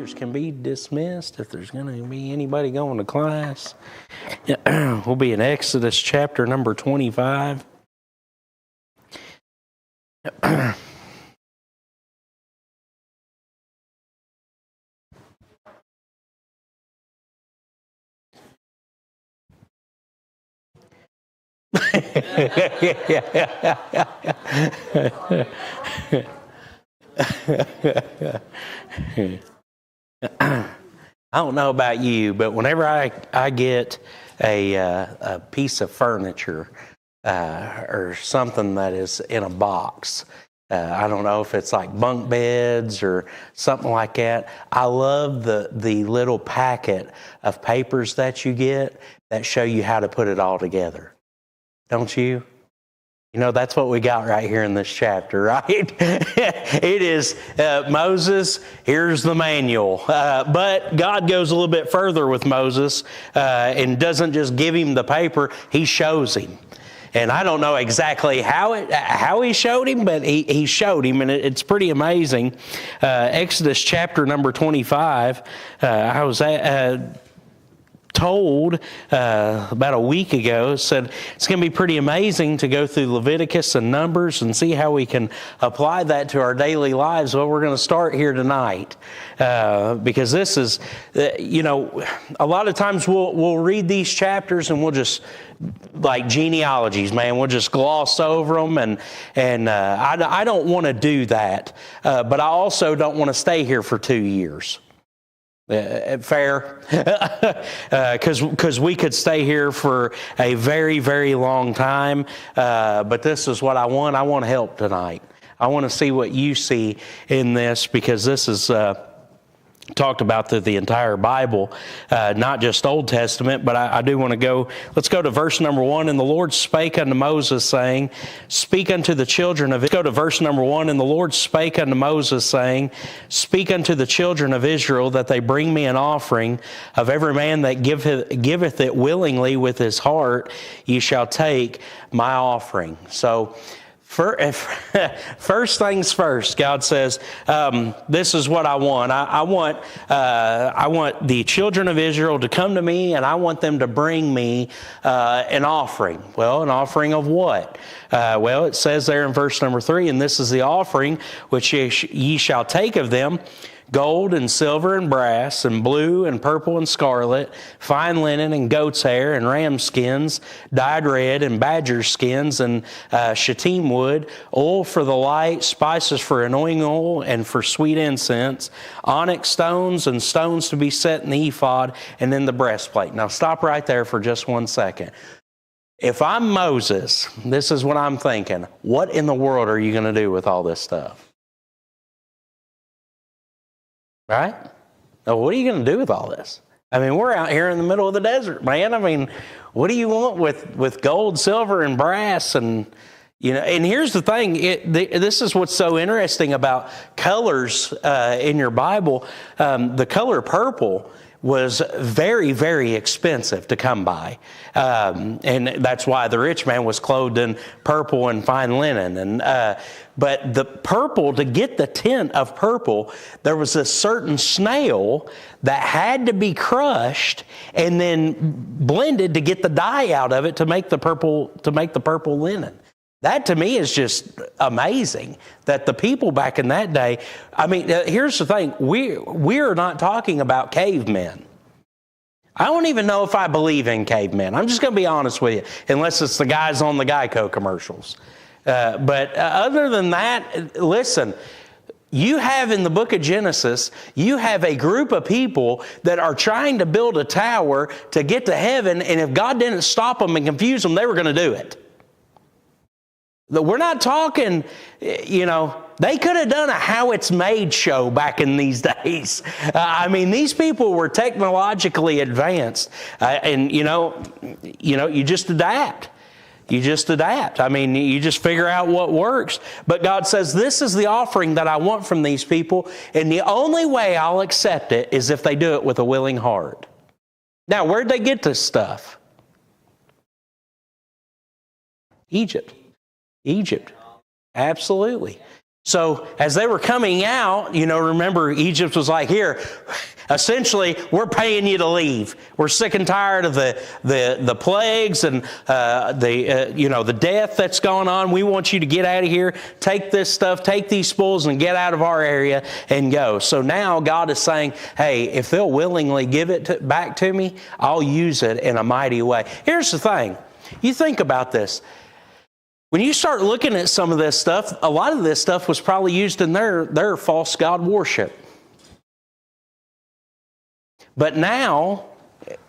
teachers can be dismissed if there's going to be anybody going to class. We'll be in Exodus chapter number 25. I don't know about you, but whenever I get a piece of furniture or something that is in a box, I don't know if it's like bunk beds or something like that. I love the little packet of papers that you get that show you how to put it all together. Don't you? You know, that's what we got right here in this chapter, right? It is Moses, here's the manual. But God goes a little bit further with Moses and doesn't just give him the paper, he shows him. And I don't know exactly how he showed him, but he showed him, and it's pretty amazing. Exodus chapter number 25, I was told about a week ago, said it's going to be pretty amazing to go through Leviticus and Numbers and see how we can apply that to our daily lives. Well, we're going to start here tonight because this is, a lot of times we'll read these chapters and we'll just, like genealogies, man, we'll just gloss over them, and I don't want to do that, but I also don't want to stay here for 2 years. Fair? Because we could stay here for a very, very long time. But this is what I want. I want help tonight. I want to see what you see in this, because this is talked about through the entire Bible, not just Old Testament, but I do want to go, let's go to verse number 1. And the Lord spake unto Moses, saying, speak unto the children of Israel. Go to verse number 1. And the Lord spake unto Moses, saying, speak unto the children of Israel, that they bring me an offering of every man that giveth it willingly with his heart, ye shall take my offering. So, first things first, God says, this is what I want. I want the children of Israel to come to me, and I want them to bring me an offering. Well, an offering of what? Well, it says there in verse number 3, and this is the offering which ye shall take of them: gold and silver and brass and blue and purple and scarlet, fine linen and goat's hair and ram skins, dyed red, and badger skins and shittim wood, oil for the light, spices for anointing oil and for sweet incense, onyx stones and stones to be set in the ephod and in the breastplate. Now stop right there for just 1 second. If I'm Moses, this is what I'm thinking. What in the world are you going to do with all this stuff? Right? Now, what are you going to do with all this? I mean, we're out here in the middle of the desert, man. I mean, what do you want with gold, silver, and brass? And, and here's the thing. This is what's so interesting about colors in your Bible. The color purple was very, very expensive to come by. And that's why the rich man was clothed in purple and fine linen. But the purple, to get the tint of purple, there was a certain snail that had to be crushed and then blended to get the dye out of it to make the purple linen. That to me is just amazing that the people back in that day, I mean, here's the thing, we're not talking about cavemen. I don't even know if I believe in cavemen. I'm just going to be honest with you, unless it's the guys on the Geico commercials. But other than that, listen, you have in the book of Genesis, you have a group of people that are trying to build a tower to get to heaven, and if God didn't stop them and confuse them, they were going to do it. We're not talking, they could have done a How It's Made show back in these days. I mean, these people were technologically advanced, and you just adapt. You just adapt. I mean, you just figure out what works. But God says, this is the offering that I want from these people, and the only way I'll accept it is if they do it with a willing heart. Now, where'd they get this stuff? Egypt. Absolutely. So as they were coming out, remember Egypt was like, here, essentially, we're paying you to leave. We're sick and tired of the plagues and the death that's going on. We want you to get out of here. Take this stuff, take these spoils, and get out of our area and go. So now God is saying, hey, if they'll willingly give it back to me, I'll use it in a mighty way. Here's the thing. You think about this. When you start looking at some of this stuff, a lot of this stuff was probably used in their false god worship. But now,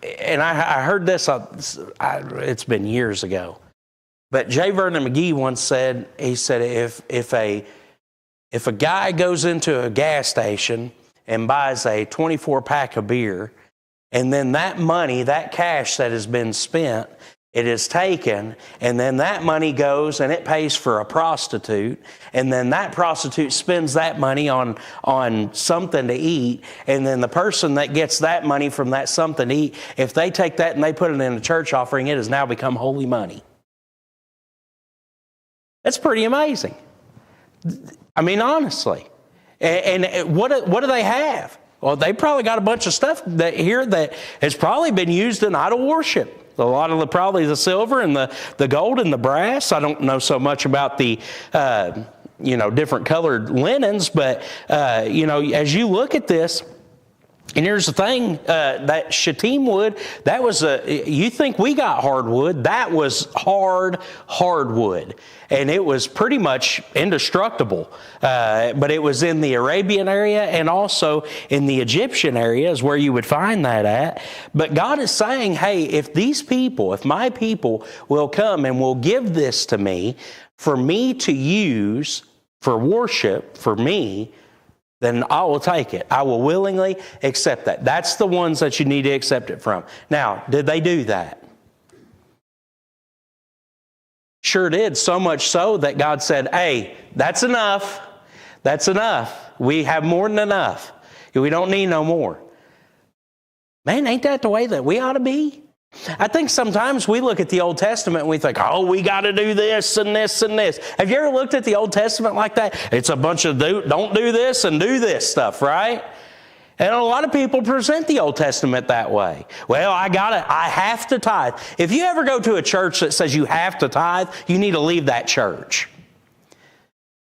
and I heard this, it's been years ago, but J. Vernon McGee once said, if a guy goes into a gas station and buys a 24-pack of beer, and then that money, that cash that has been spent, it is taken, and then that money goes and it pays for a prostitute, and then that prostitute spends that money on something to eat, and then the person that gets that money from that something to eat, if they take that and they put it in a church offering, it has now become holy money. That's pretty amazing. I mean, honestly. And what do they have? Well, they probably got a bunch of stuff that has probably been used in idol worship. A lot of probably the silver and the gold and the brass. I don't know so much about the different colored linens, but as you look at this, and here's the thing, that Shittim wood, that was you think we got hardwood, that was hardwood. And it was pretty much indestructible. But it was in the Arabian area and also in the Egyptian area is where you would find that at. But God is saying, hey, if my people will come and will give this to me for me to use for worship, for me, then I will take it. I will willingly accept that. That's the ones that you need to accept it from. Now, did they do that? Sure did, so much so that God said, hey, that's enough. That's enough. We have more than enough. We don't need no more. Man, ain't that the way that we ought to be? I think sometimes we look at the Old Testament and we think, oh, we got to do this and this and this. Have you ever looked at the Old Testament like that? It's a bunch of don't do this and do this stuff, right? And a lot of people present the Old Testament that way. Well, I have to tithe. If you ever go to a church that says you have to tithe, you need to leave that church.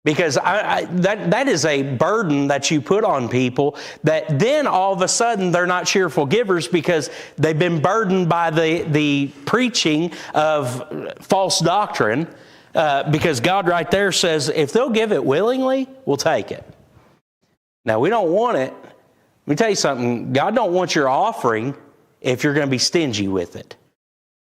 Because that is a burden that you put on people that then all of a sudden they're not cheerful givers because they've been burdened by the preaching of false doctrine. Because God right there says, if they'll give it willingly, we'll take it. Now, we don't want it. Let me tell you something. God don't want your offering if you're going to be stingy with it.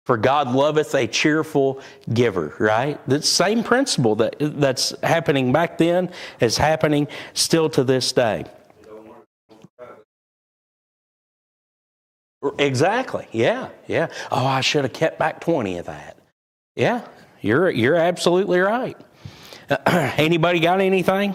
For God loveth a cheerful giver, right? The same principle that's happening back then is happening still to this day. Exactly. Yeah. Oh, I should have kept back 20 of that. Yeah, you're absolutely right. Anybody got anything?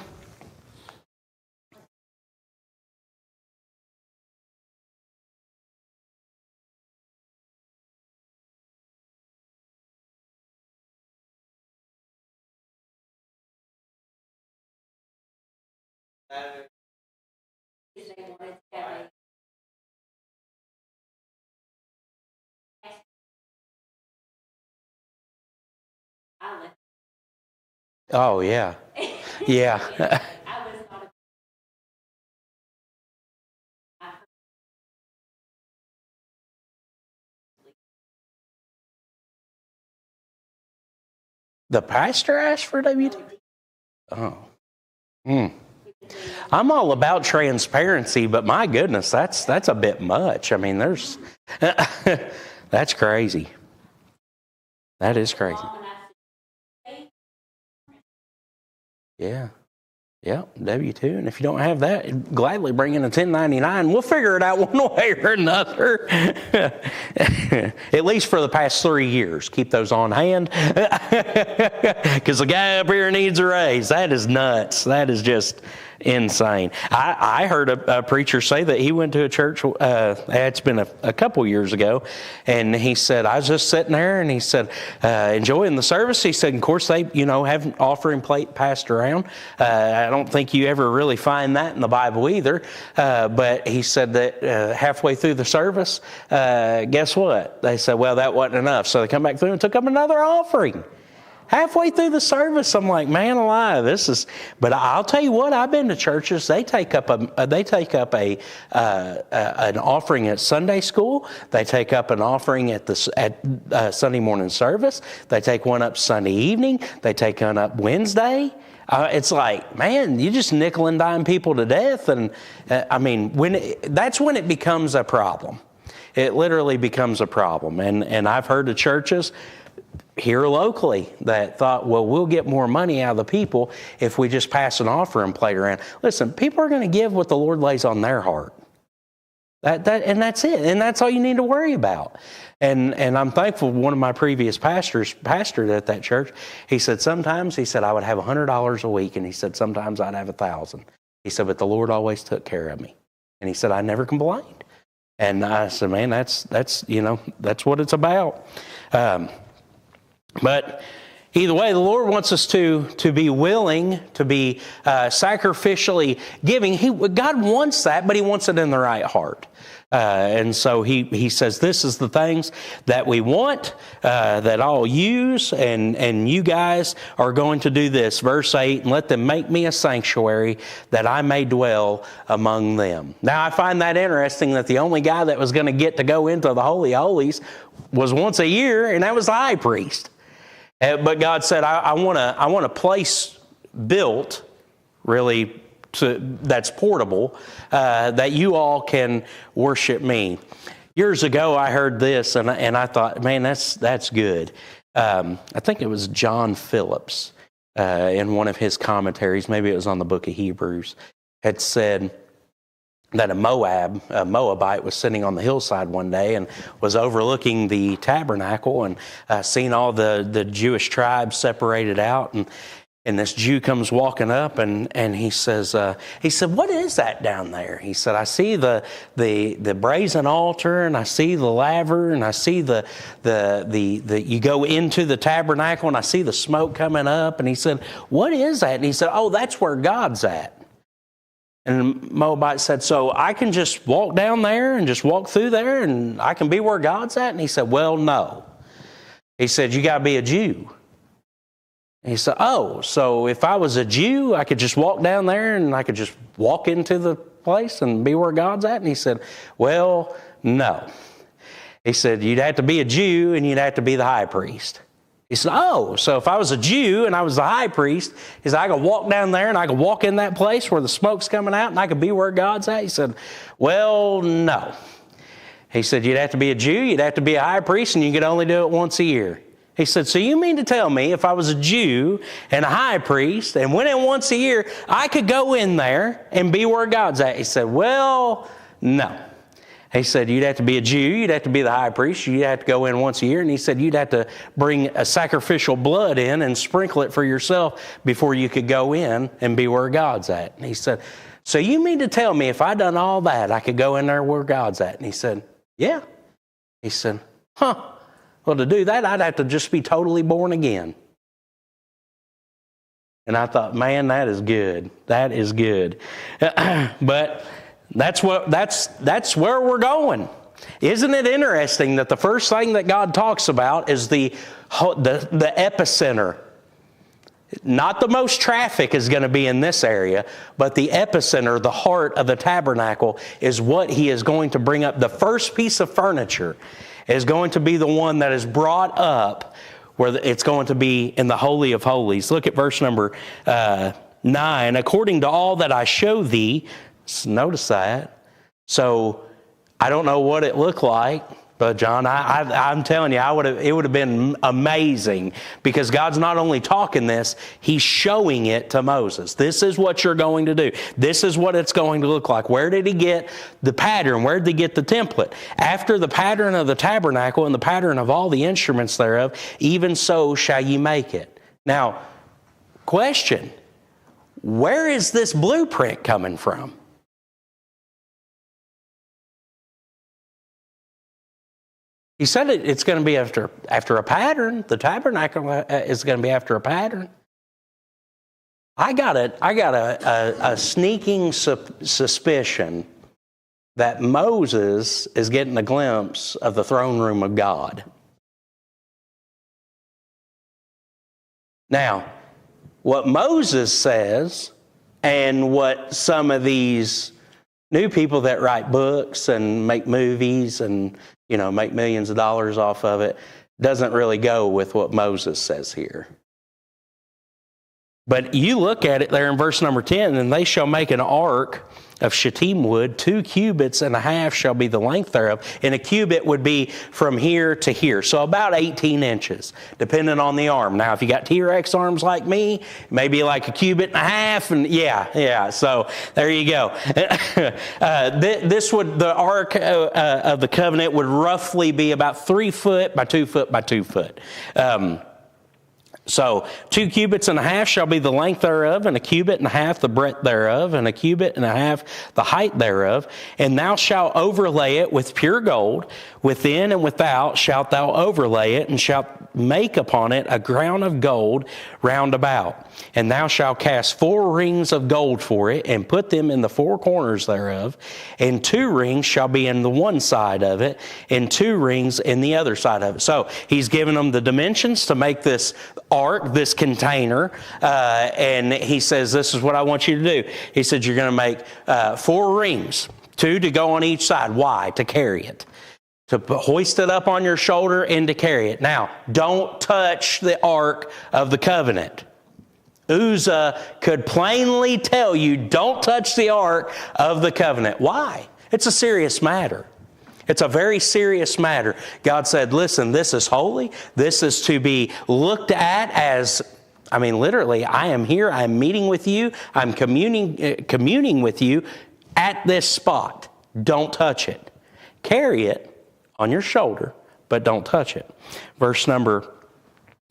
Oh, yeah. Yeah. The pastor asked for WD? Oh. I'm all about transparency, but my goodness, that's a bit much. I mean, that's crazy. That is crazy. Yeah. W-2. And if you don't have that, gladly bring in a 1099. We'll figure it out one way or another. At least for the past 3 years. Keep those on hand. Because the guy up here needs a raise. That is nuts. That is just insane. I heard a preacher say that he went to a church, it's been a couple years ago, and he said, I was just sitting there, and he said, enjoying the service. He said, of course, they, have an offering plate passed around. I don't think you ever really find that in the Bible either. But he said that halfway through the service, guess what? They said, well, that wasn't enough. So they come back through and took up another offering. Halfway through the service, I'm like, man alive, this is. But I'll tell you what, I've been to churches. They take up an offering at Sunday school. They take up an offering at Sunday morning service. They take one up Sunday evening. They take one up Wednesday. It's like, man, you just nickel and dime people to death, and that's when it becomes a problem. It literally becomes a problem, and I've heard of churches here locally that thought, well, we'll get more money out of the people if we just pass an offering plate around. Listen, people are going to give what the Lord lays on their heart. And that's it. And that's all you need to worry about. And I'm thankful one of my previous pastors pastored at that church. He said, sometimes, I would have $100 a week, and he said, sometimes I'd have 1,000. He said, but the Lord always took care of me. And he said, I never complained. And I said, man, that's what it's about. But either way, the Lord wants us to be willing, to be sacrificially giving. God wants that, but He wants it in the right heart. And so he says, this is the things that we want, that I'll use, and you guys are going to do this. Verse 8, and let them make me a sanctuary that I may dwell among them. Now, I find that interesting that the only guy that was going to get to go into the Holy of Holies was once a year, and that was the high priest. But God said, I want a place built, really, that's portable, that you all can worship me. Years ago, I heard this, and I thought, man, that's good. I think it was John Phillips, in one of his commentaries, maybe it was on the book of Hebrews, had said that a Moabite was sitting on the hillside one day and was overlooking the tabernacle and seeing all the Jewish tribes separated out. And this Jew comes walking up and he said, what is that down there? He said, I see the brazen altar, and I see the laver, and I see the you go into the tabernacle, and I see the smoke coming up. And he said, what is that? And he said, oh, that's where God's at. And Moabite said, so I can just walk down there and just walk through there and I can be where God's at? And he said, well, no. He said, you got to be a Jew. And he said, oh, so if I was a Jew, I could just walk down there and I could just walk into the place and be where God's at? And he said, well, no. He said, you'd have to be a Jew and you'd have to be the high priest. He said, oh, so if I was a Jew and I was the high priest, he said, I could walk down there and I could walk in that place where the smoke's coming out and I could be where God's at? He said, well, no. He said, you'd have to be a Jew, you'd have to be a high priest, and you could only do it once a year. He said, so you mean to tell me if I was a Jew and a high priest and went in once a year, I could go in there and be where God's at? He said, well, no. He said, you'd have to be a Jew, you'd have to be the high priest, you'd have to go in once a year, and he said, you'd have to bring a sacrificial blood in and sprinkle it for yourself before you could go in and be where God's at. And he said, so you mean to tell me if I done all that, I could go in there where God's at? And he said, yeah. He said, well, to do that, I'd have to just be totally born again. And I thought, man, that is good. That is good. But that's where we're going. Isn't it interesting that the first thing that God talks about is the epicenter? Not the most traffic is going to be in this area, but the epicenter, the heart of the tabernacle, is what He is going to bring up. The first piece of furniture is going to be the one that is brought up, where it's going to be in the Holy of Holies. Look at verse number 9. According to all that I show thee. Notice that. So I don't know what it looked like, but John, I'm telling you, it would have been amazing, because God's not only talking this, He's showing it to Moses. This is what you're going to do. This is what it's going to look like. Where did He get the pattern? Where did He get the template? After the pattern of the tabernacle and the pattern of all the instruments thereof, even so shall ye make it. Now, question. where is this blueprint coming from? He said it's going to be after a pattern. The tabernacle is going to be after a pattern. I got a sneaking suspicion that Moses is getting a glimpse of the throne room of God. Now, what Moses says and what some of these new people that write books and make movies and, make millions of dollars off of it doesn't really go with what Moses says here. But you look at it there in verse number 10, and they shall make an ark of shittim wood, 2 cubits and a half shall be the length thereof. And a cubit would be from here to here. So about 18 inches, depending on the arm. Now, if you got T-Rex arms like me, maybe like a cubit and a half. And yeah. So there you go. The ark of the covenant would roughly be about 3 foot by 2 foot by 2 foot. So 2 cubits and a half shall be the length thereof, and a cubit and a half the breadth thereof, and a cubit and a half the height thereof. And thou shalt overlay it with pure gold. Within and without shalt thou overlay it, and shalt make upon it a crown of gold round about. And thou shalt cast 4 rings of gold for it, and put them in the 4 corners thereof. And 2 rings shall be in the one side of it, and 2 rings in the other side of it. So he's given them the dimensions to make this ark, this container, and he says, this is what I want you to do. He said, you're going to make 4 rings, 2 to go on each side. Why? To carry it. To hoist it up on your shoulder and to carry it. Now, don't touch the Ark of the Covenant. Uzzah could plainly tell you, don't touch the Ark of the Covenant. Why? It's a serious matter. It's a very serious matter. God said, listen, this is holy. This is to be looked at as, literally, I am here. I'm meeting with you. I'm communing with you at this spot. Don't touch it. Carry it on your shoulder, but don't touch it. Verse number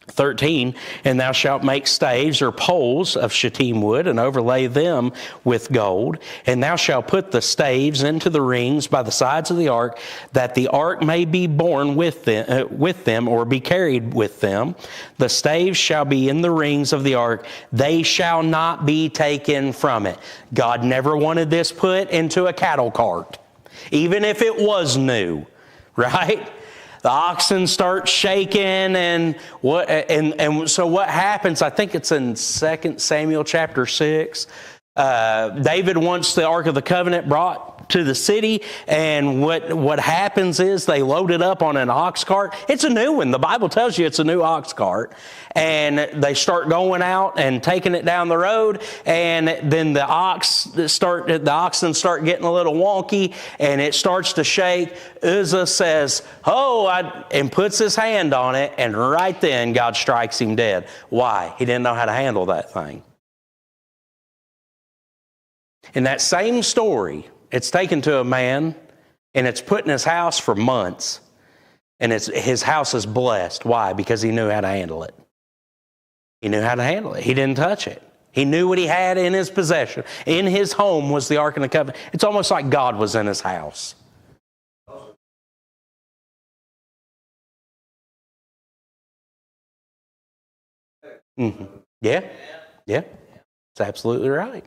13, and thou shalt make staves or poles of shittim wood, and overlay them with gold. And thou shalt put the staves into the rings by the sides of the ark, that the ark may be borne with them, or be carried with them. The staves shall be in the rings of the ark; they shall not be taken from it. God never wanted this put into a cattle cart, even if it was new. Right? The oxen start shaking, and so what happens? I think it's in 2 Samuel chapter 6. David wants the Ark of the Covenant brought to the city, and what happens is they load it up on an ox cart. It's a new one. The Bible tells you it's a new ox cart, and they start going out and taking it down the road, and then the oxen start getting a little wonky, and it starts to shake. Uzzah says, and puts his hand on it, and right then God strikes him dead. Why? He didn't know how to handle that thing. In that same story, it's taken to a man, and it's put in his house for months, and his house is blessed. Why? Because he knew how to handle it. He knew how to handle it. He didn't touch it. He knew what he had in his possession. In his home was the Ark of the Covenant. It's almost like God was in his house. Mm-hmm. Yeah. It's absolutely right.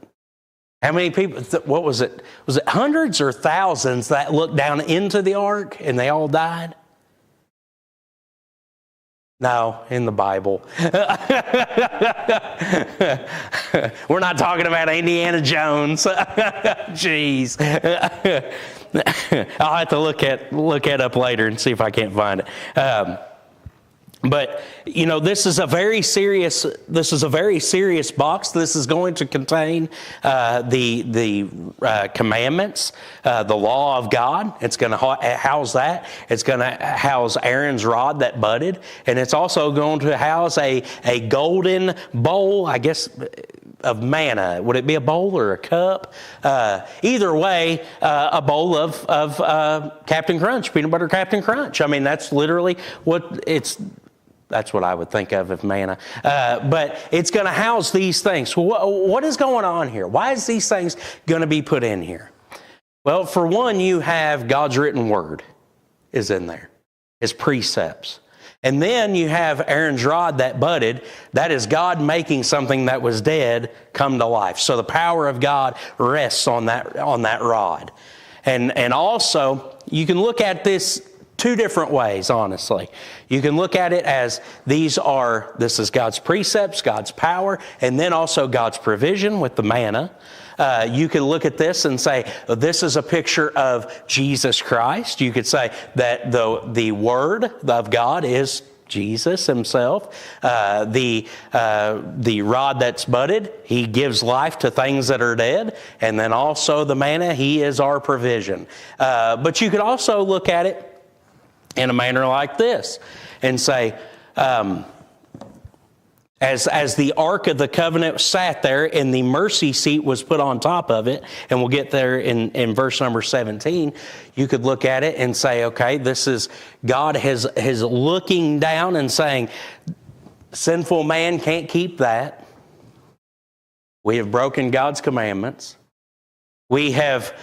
How many people, what was it? Was it hundreds or thousands that looked down into the ark and they all died? No, in the Bible. We're not talking about Indiana Jones. Jeez. I'll have to look it up later and see if I can't find it. But this is a very serious box. This is going to contain the commandments, the law of God. It's going to house that. It's going to house Aaron's rod that budded, and it's also going to house a golden bowl, I guess, of manna. Would it be a bowl or a cup? Either way, a bowl of Captain Crunch, peanut butter Captain Crunch. That's literally what it's. That's what I would think of as manna. But it's going to house these things. What is going on here? Why is these things going to be put in here? Well, for one, you have God's written word is in there. His precepts. And then you have Aaron's rod that budded. That is God making something that was dead come to life. So the power of God rests on that rod. And also, you can look at this two different ways, honestly. You can look at it as this is God's precepts, God's power, and then also God's provision with the manna. You can look at this and say, this is a picture of Jesus Christ. You could say that the Word of God is Jesus Himself. The rod that's budded, He gives life to things that are dead. And then also the manna, He is our provision. But you could also look at it in a manner like this and say, as the Ark of the Covenant sat there and the mercy seat was put on top of it, and we'll get there in verse number 17, you could look at it and say, okay, this is God is looking down and saying, sinful man can't keep that. We have broken God's commandments. We have,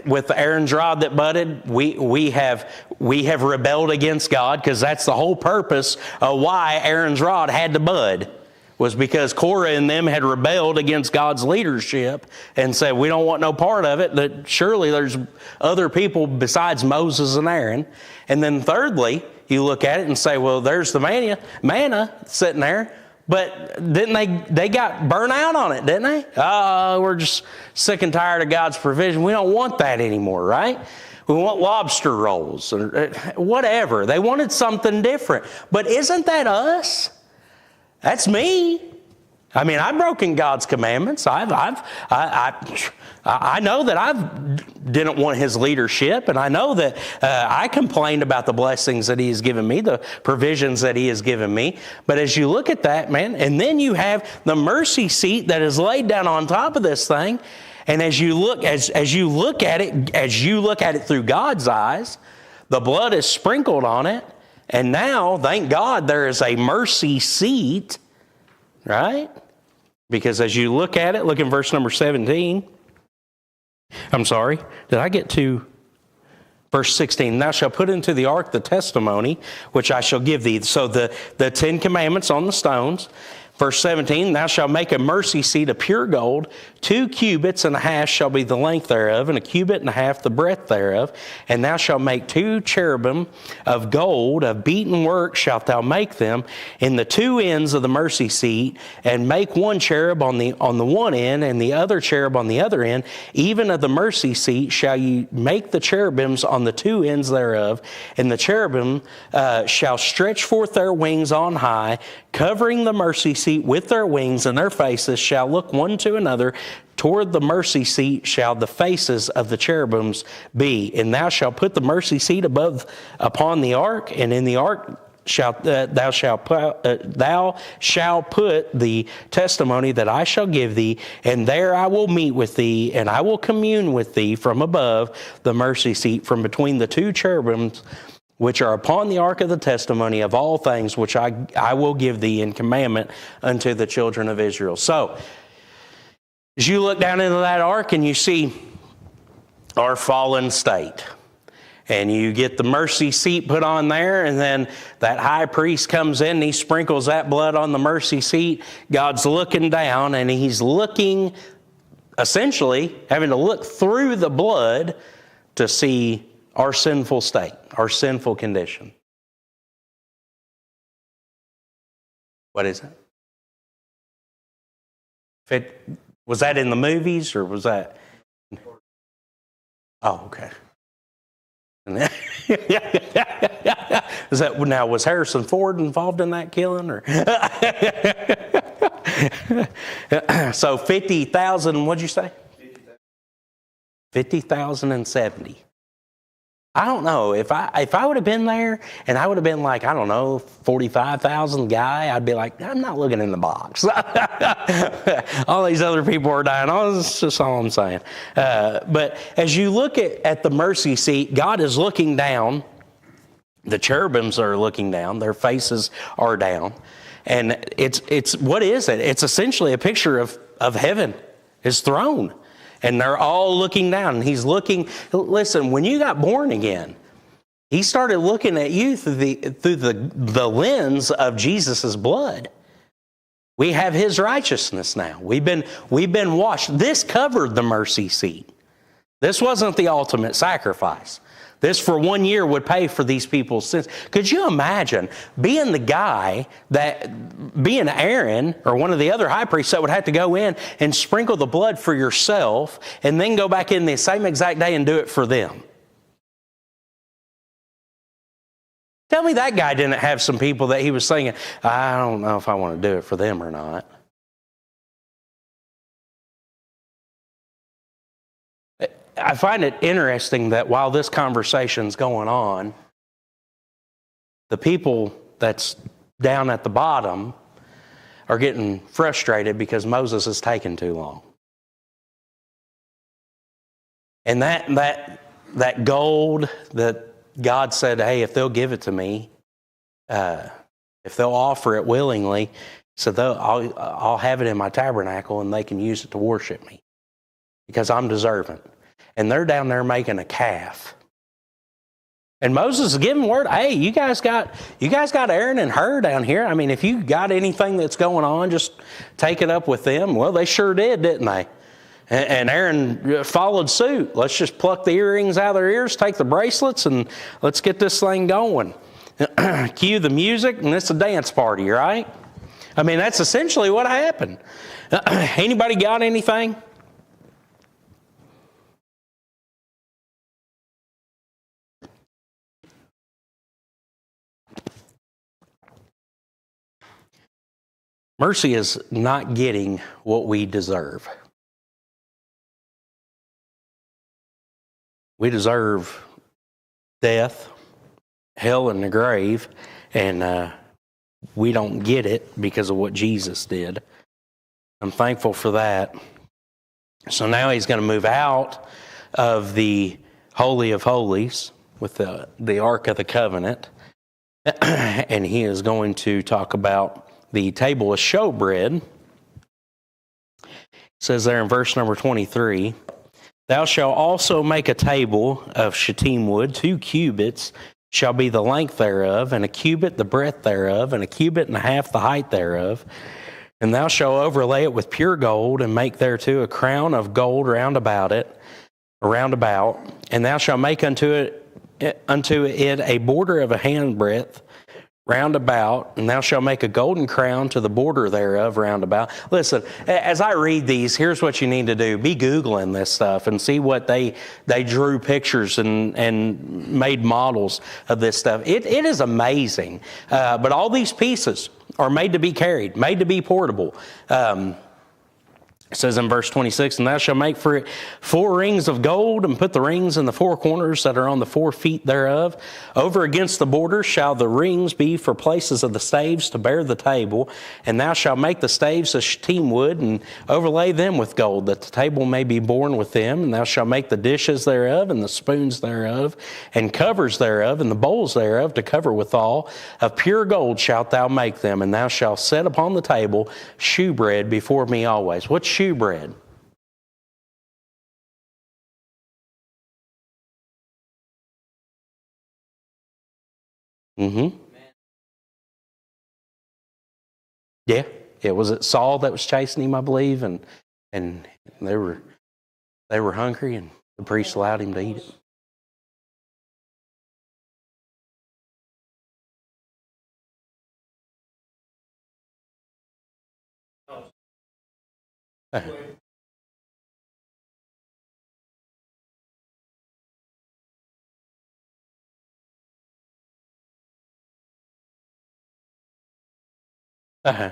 with Aaron's rod that budded, we have rebelled against God, because that's the whole purpose of why Aaron's rod had to bud, was because Korah and them had rebelled against God's leadership and said, we don't want no part of it, that surely there's other people besides Moses and Aaron. And then thirdly, you look at it and say, well, there's the manna sitting there. But didn't they got burnt out on it, didn't they? Oh, we're just sick and tired of God's provision. We don't want that anymore, right? We want lobster rolls or whatever. They wanted something different. But isn't that us? That's me. I mean, I've broken God's commandments. I know that I didn't want His leadership, and I know that I complained about the blessings that He has given me, the provisions that He has given me. But as you look at that, man, and then you have the mercy seat that is laid down on top of this thing, and as you look at it through God's eyes, the blood is sprinkled on it, and now, thank God, there is a mercy seat, right? Because as you look at it, look in verse number 17. I'm sorry, did I get to verse 16? Thou shalt put into the ark the testimony which I shall give thee. So the 10 commandments on the stones. Verse 17, thou shalt make a mercy seat of pure gold. 2 cubits and a half shall be the length thereof, and 1.5 cubits the breadth thereof. And thou shalt make 2 cherubim of gold, of beaten work shalt thou make them, in the 2 ends of the mercy seat, and make 1 cherub on the one end, and the other cherub on the other end. Even of the mercy seat shall you make the cherubims on the 2 ends thereof, and the cherubim shall stretch forth their wings on high, covering the mercy seat with their wings, and their faces shall look one to another. Toward the mercy seat shall the faces of the cherubims be. And thou shalt put the mercy seat upon the ark, and in the ark thou shalt put the testimony that I shall give thee, and there I will meet with thee, and I will commune with thee from above the mercy seat, from between the 2 cherubims which are upon the ark of the testimony of all things which I will give thee in commandment unto the children of Israel. So, as you look down into that ark and you see our fallen state, and you get the mercy seat put on there, and then that high priest comes in and he sprinkles that blood on the mercy seat. God's looking down, and He's looking, essentially, having to look through the blood to see our sinful state, our sinful condition. What is it? Was that in the movies, or was that? Oh, okay. Was Harrison Ford involved in that killing, or? So 50,000. What'd you say? 50,070. I don't know, if I would have been there and I would have been like, I don't know, 45,000 guy, I'd be like, I'm not looking in the box. All these other people are dying. Oh, that's just all I'm saying. But as you look at the mercy seat, God is looking down The cherubims are looking down. Their faces are down. And it's what is it? It's essentially a picture of heaven, his throne. And they're all looking down. And he's looking. Listen, when you got born again, he started looking at you through the lens of Jesus' blood. We have his righteousness now. We've been washed. This covered the mercy seat. This wasn't the ultimate sacrifice. This for 1 year would pay for these people's sins. Could you imagine being Aaron or one of the other high priests that would have to go in and sprinkle the blood for yourself and then go back in the same exact day and do it for them? Tell me that guy didn't have some people that he was saying, I don't know if I want to do it for them or not. I find it interesting that while this conversation's going on, the people that's down at the bottom are getting frustrated because Moses is taking too long. And that gold that God said, hey, if they'll give it to me, if they'll offer it willingly, so I'll have it in my tabernacle and they can use it to worship me because I'm deserving. And they're down there making a calf. And Moses is giving word, hey, you guys got Aaron and Hur down here. I mean, if you got anything that's going on, just take it up with them. Well, they sure did, didn't they? And Aaron followed suit. Let's just pluck the earrings out of their ears, take the bracelets, and let's get this thing going. Cue the music, and it's a dance party, right? I mean, that's essentially what happened. Anybody got anything? Mercy is not getting what we deserve. We deserve death, hell, and the grave, and we don't get it because of what Jesus did. I'm thankful for that. So now he's going to move out of the Holy of Holies with the Ark of the Covenant, and he is going to talk about the table of showbread. It says there in verse number 23, thou shalt also make a table of shittim wood, 2 cubits shall be the length thereof, and a cubit the breadth thereof, and a cubit and a half the height thereof. And thou shalt overlay it with pure gold, and make thereto a crown of gold round about, and thou shalt make unto it a border of a handbreadth round about, and thou shalt make a golden crown to the border thereof round about. Listen, as I read these, here's what you need to do. Be Googling this stuff and see what they drew pictures and made models of this stuff. It is amazing. But all these pieces are made to be carried, made to be portable. It says in verse 26, and thou shalt make for it 4 rings of gold, and put the rings in the 4 corners that are on the 4 feet thereof. Over against the border shall the rings be for places of the staves to bear the table. And thou shalt make the staves of shittim wood, and overlay them with gold, that the table may be borne with them. And thou shalt make the dishes thereof, and the spoons thereof, and covers thereof, and the bowls thereof, to cover withal. Of pure gold shalt thou make them, and thou shalt set upon the table shewbread before me always. What's shewbread? Mm-hmm. Yeah. Was it Saul that was chasing him, I believe, and they were hungry, and the priest allowed him to eat it. Uh-huh.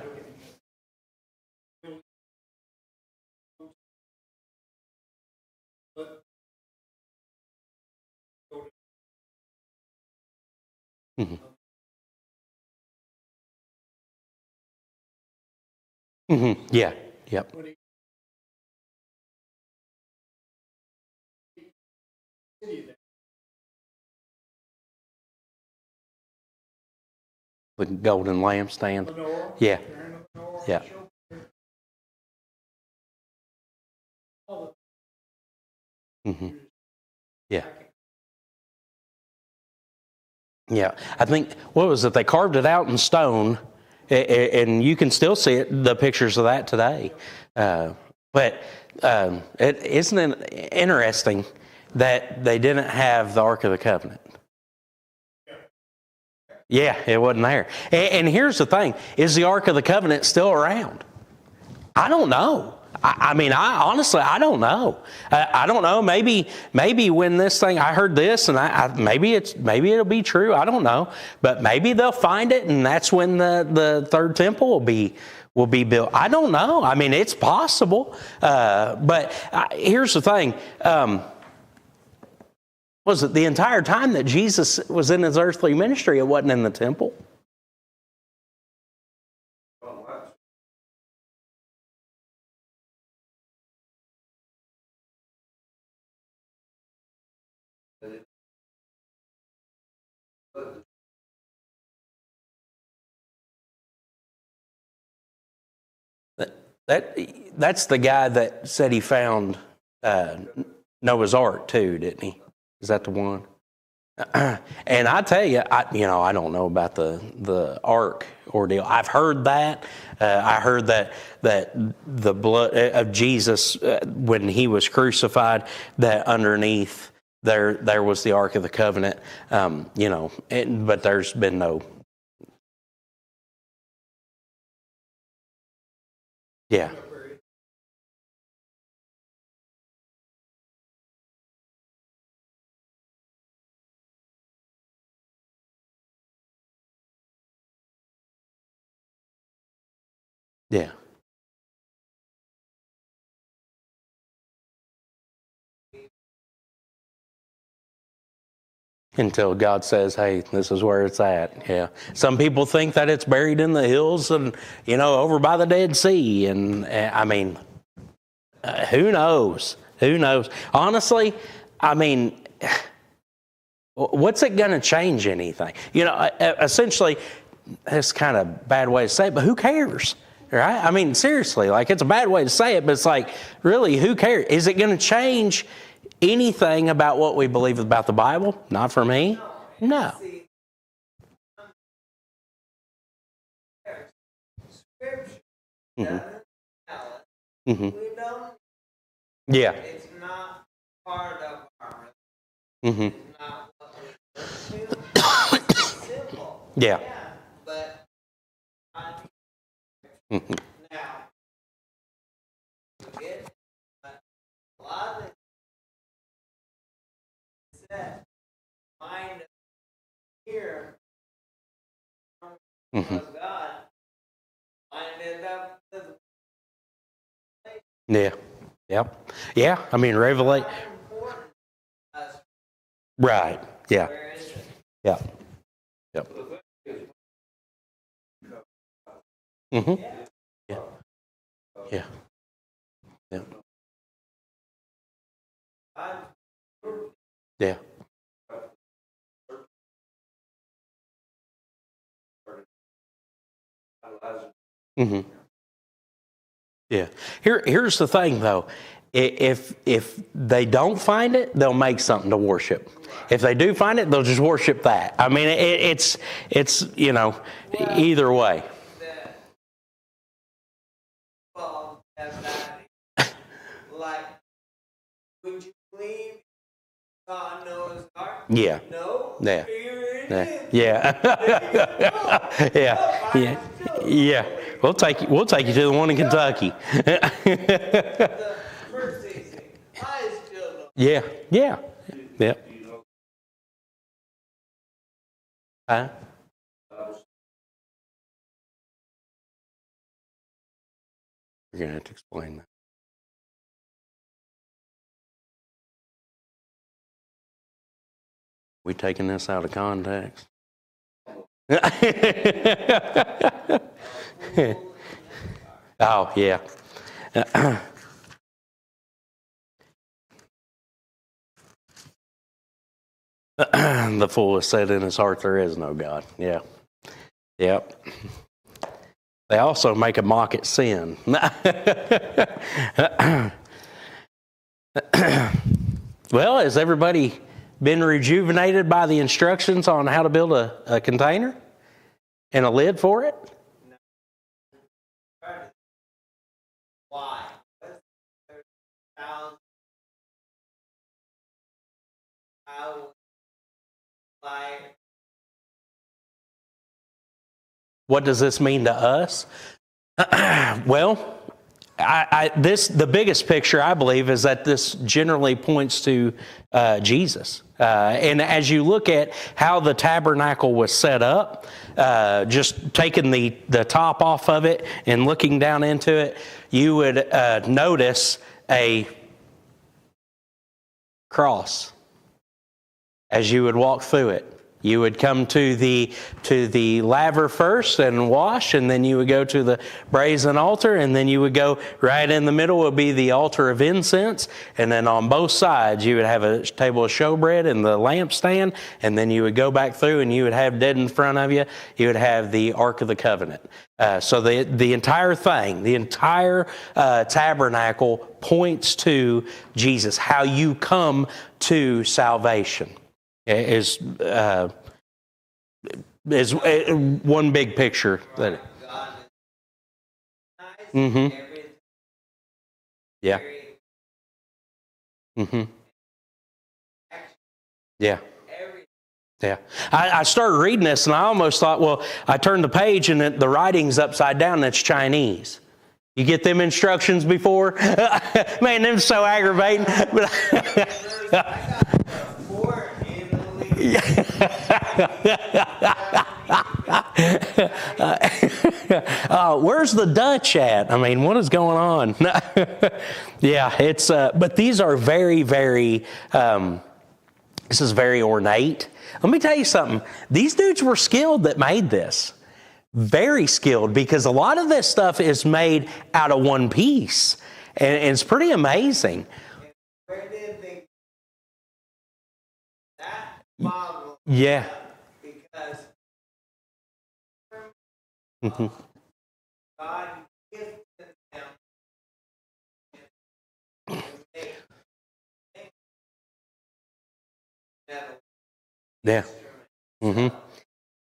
Mm-hmm. Mm-hmm. Yeah. Yep. The golden lampstand. Menorah. Yeah. Carrying the menorah. Yeah. Mm-hmm. Yeah. Yeah. I think, what was it? They carved it out in stone, and you can still see it, the pictures of that today. But isn't it interesting that they didn't have the Ark of the Covenant? Yeah, it wasn't there. And here's the thing. Is the Ark of the Covenant still around? I don't know. I mean, honestly, I don't know. I don't know. Maybe when this thing, I heard this, and maybe it'll be true. I don't know. But maybe they'll find it, and that's when the third temple will be built. I don't know. I mean, it's possible. But here's the thing. Was it the entire time that Jesus was in his earthly ministry, it wasn't in the temple? That's the guy that said he found Noah's Ark too, didn't he? Is that the one? And I tell you, I don't know about the Ark ordeal. I've heard that. I heard that the blood of Jesus when he was crucified, that underneath there was the Ark of the Covenant. But there's been no. Yeah. Yeah. Until God says, hey, this is where it's at. Yeah. Some people think that it's buried in the hills and, over by the Dead Sea. And I mean, who knows? Who knows? Honestly, I mean, what's it going to change anything? Essentially, that's kind of a bad way to say it, but who cares? Right? I mean, seriously, it's a bad way to say it, but it's really, who cares? Is it going to change anything about what we believe about the Bible? Not for me. No. Mm-hmm. Mm-hmm. Yeah. It's not part of our. Mm-hmm. It's not what we it's simple. Yeah. But Mm-hmm. now it, a lot of it said mind here Mm-hmm. of God minded up with Yeah. Yep. Yeah. I mean, Revelation. important us. Right. Yeah. Where is it? Yeah. Yep. Mm-hmm. Yeah. Yeah. Yeah. Yeah. Mm-hmm. Yeah. Here's the thing, though. If they don't find it, they'll make something to worship. If they do find it, they'll just worship that. I mean, it's either way. Well, would you believe God knows Ark? Yeah. No. Yeah. Here it Yeah. is. Yeah. Yeah. Yeah. Yeah. We'll take you to the one in Kentucky. The first season, I still don't. Yeah. Yeah. Yeah. Huh? You're gonna have to explain that. We taking this out of context? Oh yeah. The fool has said in his heart there is no God. Yeah. Yep. They also make a mock at sin. Well, has everybody been rejuvenated by the instructions on how to build a container and a lid for it? Why? What's 30,000? How? Why? What does this mean to us? Well, the biggest picture, I believe, is that this generally points to Jesus. And as you look at how the tabernacle was set up, just taking the top off of it and looking down into it, you would notice a cross as you would walk through it. You would come to the laver first and wash, and then you would go to the brazen altar, and then you would go right in the middle would be the altar of incense, and then on both sides you would have a table of showbread and the lampstand, and then you would go back through and you would have dead in front of you, you would have the Ark of the Covenant. So the entire thing, the entire tabernacle points to Jesus, how you come to salvation. Is one big picture. That, mm-hmm. Yeah. Mm-hmm. Yeah. Yeah. I started reading this and I almost thought, well, I turned the page and the writing's upside down and it's Chinese. You get them instructions before? Man, them so aggravating. Where's the Dutch at? I mean, what is going on? Yeah, it's. But these are very, very. This is very ornate. Let me tell you something. These dudes were skilled that made this. Very skilled, because a lot of this stuff is made out of one piece, and it's pretty amazing. Where did they that model? Yeah. Because Mm-hmm. God gifted them. Yeah. Mm-hmm.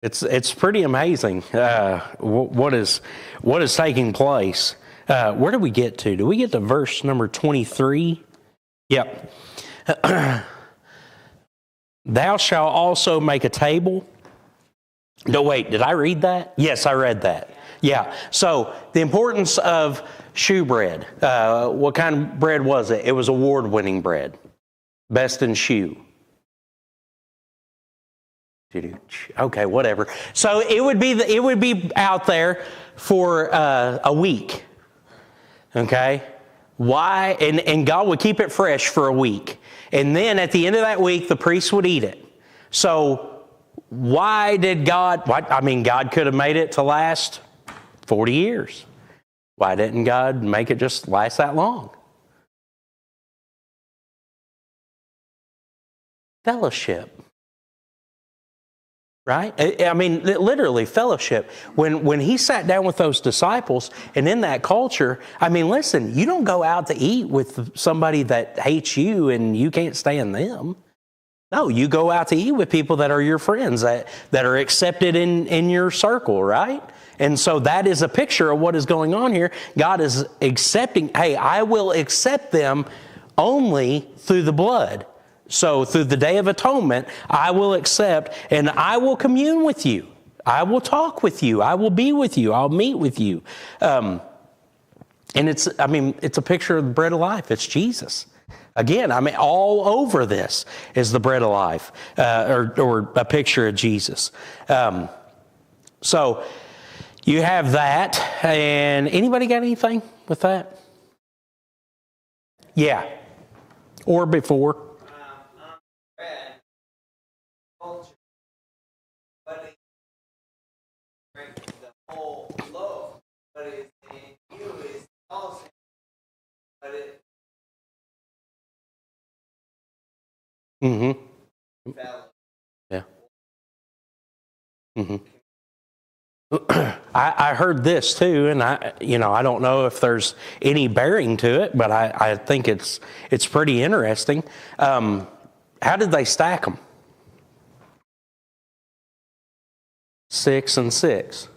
It's pretty amazing what is taking place. Where do we get to? Do we get to verse number 23? Yep. Thou shalt also make a table. No, wait, did I read that? Yes, I read that. Yeah. So the importance of shewbread. What kind of bread was it? It was award-winning bread. Best in shoe. Okay, whatever. So it would be out there for a week. Okay? Why? And God would keep it fresh for a week. And then at the end of that week, the priest would eat it. So why did God, God could have made it to last 40 years. Why didn't God make it just last that long? Fellowship. Right? I mean, literally fellowship. When he sat down with those disciples, and in that culture, I mean, listen, you don't go out to eat with somebody that hates you and you can't stand them. No, you go out to eat with people that are your friends, that are accepted in your circle, right? And so that is a picture of what is going on here. God is accepting, hey, I will accept them only through the blood. So through the Day of Atonement, I will accept and I will commune with you. I will talk with you. I will be with you. I'll meet with you. And it's a picture of the bread of life. It's Jesus. Again, all over this is the bread of life, or a picture of Jesus. So you have that. And anybody got anything with that? Yeah. Or before. Culture, but the whole loaf, but it's in you is also, but it Mm-hmm. fell. Yeah. Mm-hmm. I heard this too, and I don't know if there's any bearing to it, but I think it's pretty interesting. How did they stack them? 6 and 6.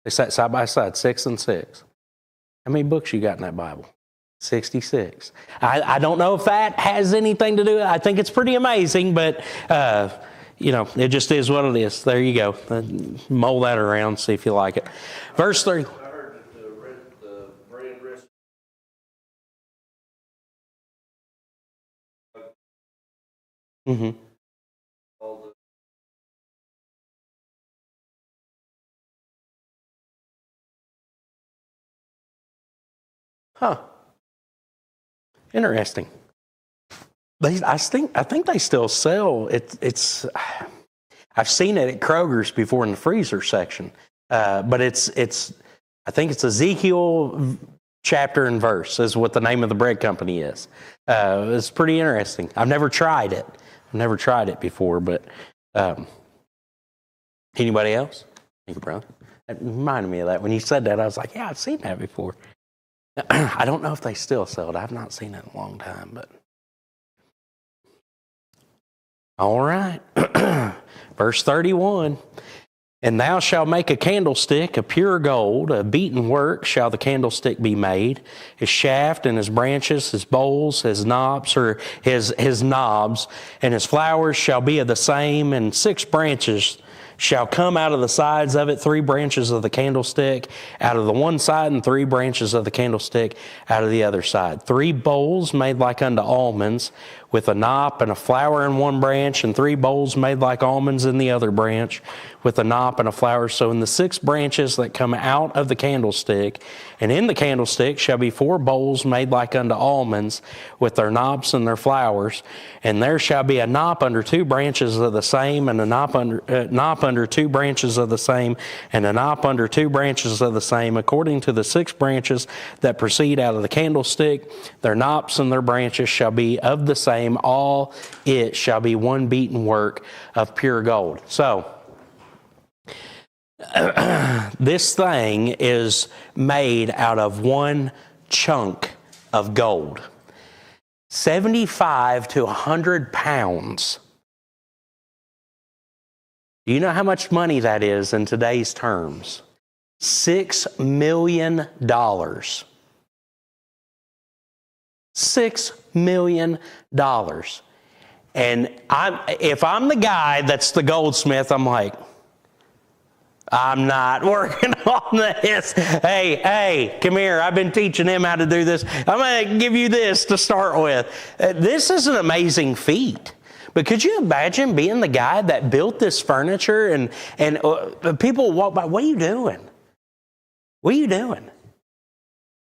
They sat side by side, 6 and 6. How many books you got in that Bible? 66. I don't know if that has anything to do with it. I think it's pretty amazing, but it just is what it is. There you go. Mold that around, see if you like it. Verse 3. I heard that the bread rest. Mm-hmm. All the Huh. Interesting. I think they still sell it. I've seen it at Kroger's before in the freezer section, but it's. I think it's Ezekiel chapter and verse is what the name of the bread company is. It's pretty interesting. I've never tried it before, but anybody else? Thank you, brother. It reminded me of that when you said that. I was like, yeah, I've seen that before. I don't know if they still sell it. I've not seen it in a long time, but. All right. Verse 31. And thou shalt make a candlestick of pure gold, a beaten work shall the candlestick be made. His shaft and his branches, his bowls, his knobs, or his knobs, and his flowers shall be of the same, and 6 branches shall come out of the sides of it, 3 branches of the candlestick out of the one side, and 3 branches of the candlestick out of the other side. 3 bowls made like unto almonds, with a knop and a flower in one branch, and 3 bowls made like almonds in the other branch, with a knop and a flower. So in the 6 branches that come out of the candlestick, and in the candlestick shall be 4 bowls made like unto almonds, with their knops and their flowers. And there shall be a knop under 2 branches of the same, and a knop under 2 branches of the same, and a knop under 2 branches of the same, according to the 6 branches that proceed out of the candlestick. Their knops and their branches shall be of the same. All it shall be one beaten work of pure gold. So, this thing is made out of one chunk of gold. 75 to 100 pounds. Do you know how much money that is in today's terms? $6 million. $6 million. And if I'm the guy that's the goldsmith, I'm like, I'm not working on this. Hey, come here. I've been teaching him how to do this. I'm going to give you this to start with. This is an amazing feat. But could you imagine being the guy that built this furniture and people walk by, what are you doing? What are you doing?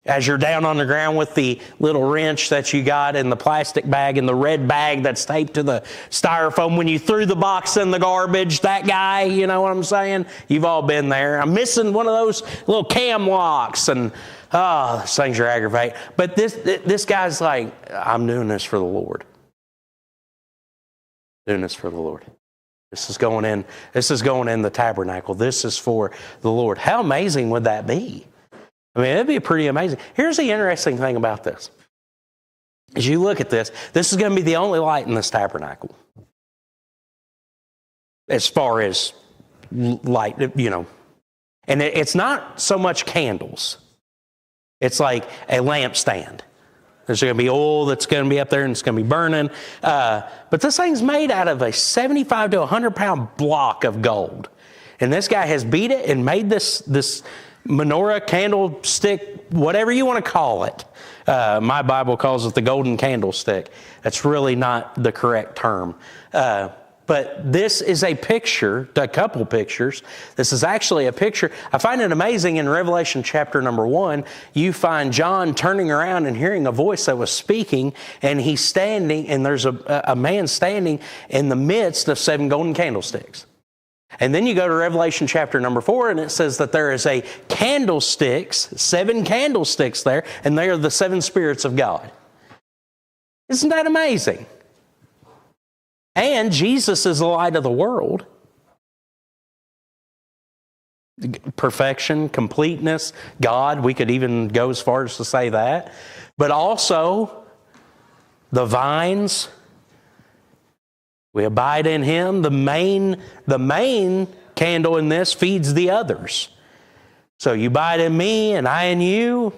As you're down on the ground with the little wrench that you got in the plastic bag and the red bag that's taped to the styrofoam when you threw the box in the garbage, that guy, you know what I'm saying? You've all been there. I'm missing one of those little cam locks, and those things are aggravating. But this guy's like, I'm doing this for the Lord. Doing this for the Lord. This is going in the tabernacle. This is for the Lord. How amazing would that be? I mean, it'd be pretty amazing. Here's the interesting thing about this. As you look at this is going to be the only light in this tabernacle. As far as light, And it's not so much candles. It's like a lampstand. There's going to be oil that's going to be up there and it's going to be burning. But this thing's made out of a 75 to 100 pound block of gold. And this guy has beat it and made this menorah, candlestick, whatever you want to call it. My Bible calls it the golden candlestick. That's really not the correct term. But this is a picture, a couple pictures. This is actually a picture. I find it amazing in Revelation chapter number 1, you find John turning around and hearing a voice that was speaking, and he's standing, and there's a man standing in the midst of 7 golden candlesticks. And then you go to Revelation chapter number 4, and it says that there is 7 candlesticks there, and they are the 7 spirits of God. Isn't that amazing? And Jesus is the light of the world. perfection, completeness, God. We could even go as far as to say that. But also the vines. We abide in Him. The main candle in this feeds the others. So you abide in me and I in you.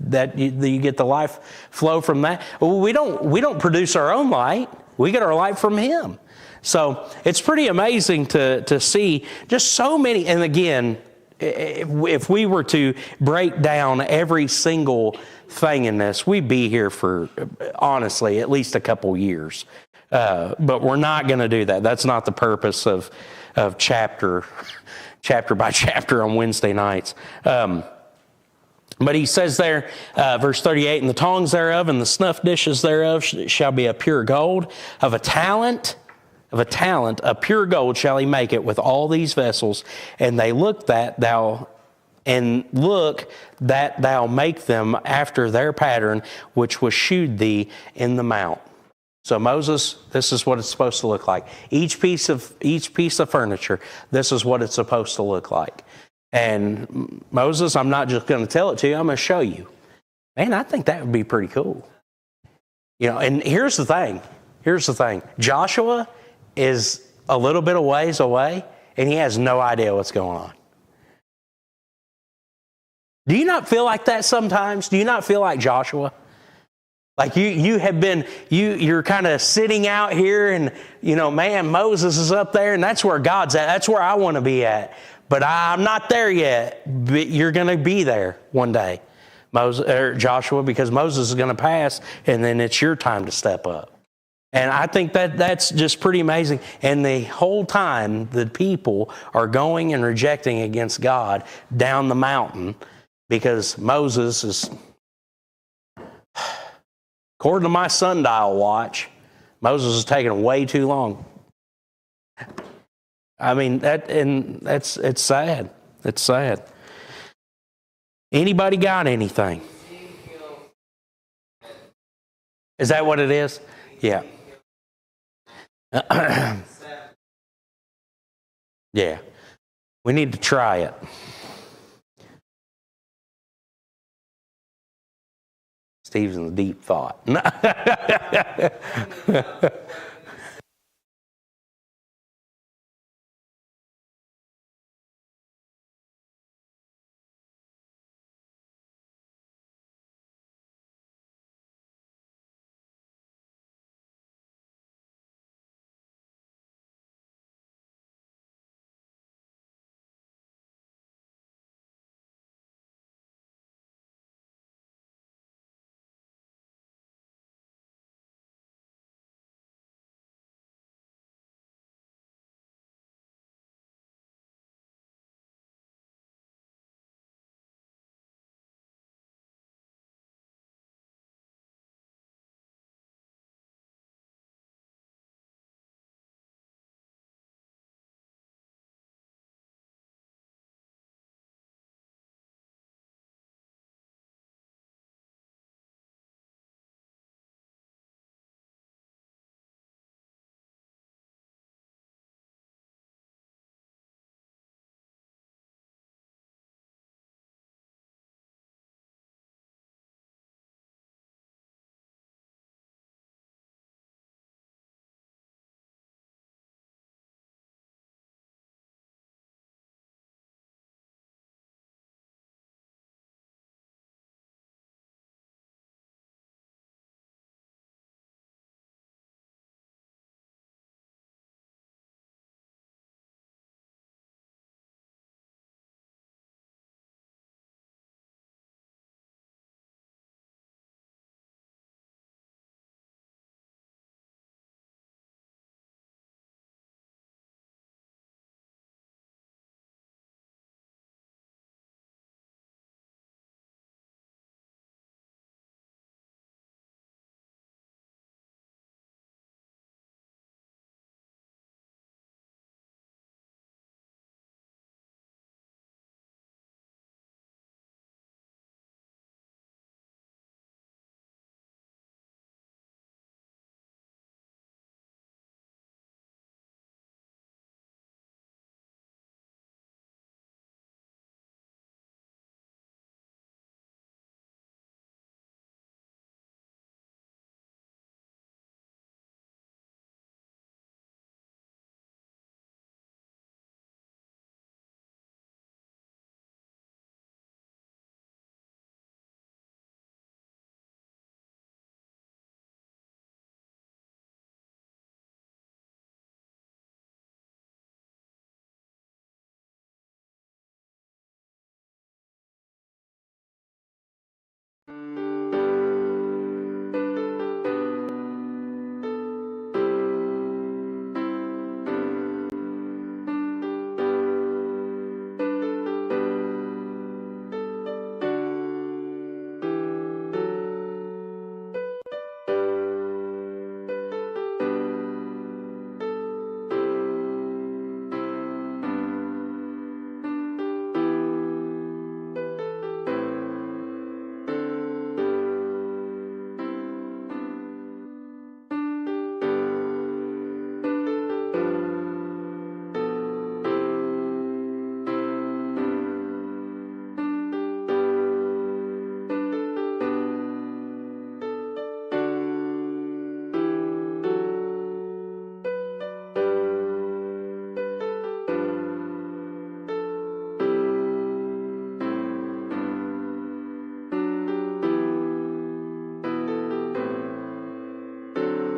That you get the life flow from that. We don't produce our own light. We get our light from Him. So it's pretty amazing to see just so many. And again, if we were to break down every single thing in this, we'd be here for, honestly, at least a couple years. But we're not going to do that. That's not the purpose of chapter by chapter on Wednesday nights. But he says there, verse 38, and the tongs thereof and the snuff dishes thereof shall be of pure gold. Of a talent, of pure gold shall he make it with all these vessels. And they look that thou make them after their pattern, which was shewed thee in the mount. So Moses, this is what it's supposed to look like. Each piece of furniture, this is what it's supposed to look like. And Moses, I'm not just going to tell it to you, I'm going to show you. Man, I think that would be pretty cool. And here's the thing. Joshua is a little bit of ways away, and he has no idea what's going on. Do you not feel like that sometimes? Do you not feel like Joshua? Like you're kind of sitting out here and, man, Moses is up there and that's where God's at. That's where I want to be at. But I'm not there yet. But you're going to be there one day, Joshua, because Moses is going to pass and then it's your time to step up. And I think that's just pretty amazing. And the whole time the people are going and rejecting against God down the mountain because Moses is... According to my sundial watch, Moses is taking way too long. I mean, it's sad. It's sad. Anybody got anything? Is that what it is? Yeah. Yeah. We need to try it. Steve's in deep thought.